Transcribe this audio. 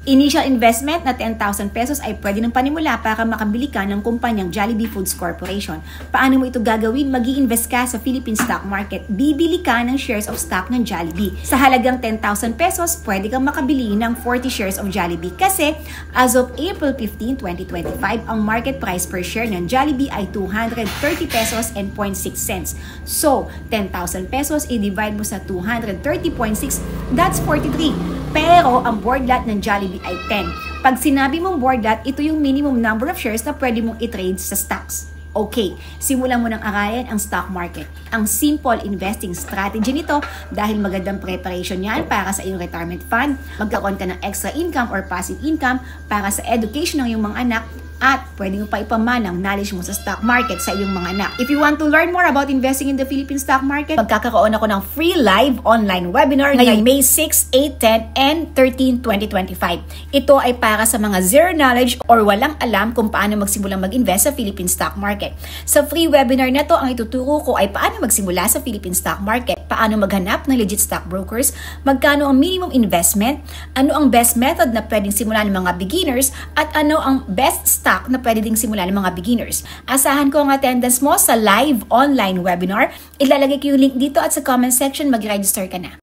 Initial investment na 10,000 pesos ay pwede ng panimula para makabili ka ng kumpanyang Jollibee Foods Corporation. Paano mo ito gagawin? Mag-i-invest ka sa Philippine stock market. Bibili ka ng shares of stock ng Jollibee. Sa halagang 10,000 pesos, pwede kang makabili ng 40 shares of Jollibee kasi as of April 15, 2025, ang market price per share ng Jollibee ay 230 pesos and 0.6 cents. So, 10,000 pesos i-divide mo sa 230.6, that's 43. Pero ang board lot ng Jollibee ay 10. Pag sinabi mong board lot, ito yung minimum number of shares na pwede mong i-trade sa stocks. Okay, simulan mo ng aralin ang stock market. Ang simple investing strategy nito dahil magandang preparation yan para sa iyong retirement fund, magkakaroon ka ng extra income or passive income para sa education ng iyong mga anak, at pwede mo pa ipamanang knowledge mo sa stock market sa iyong mga anak. If you want to learn more about investing in the Philippine stock market, magkakaroon ako ng free live online webinar ngayong May 6, 8, 10, and 13, 2025. Ito ay para sa mga zero knowledge or walang alam kung paano magsimulang mag-invest sa Philippine stock market. Sa free webinar na to, ang ituturo ko ay paano magsimula sa Philippine stock market, paano maghanap ng legit stock brokers, magkano ang minimum investment, ano ang best method na pwedeng simulan ng mga beginners, at ano ang best stock na pwede ding simulan ng mga beginners. Asahan ko ang attendance mo sa live online webinar. Ilalagay ko yung link dito at sa comment section, mag-register ka na.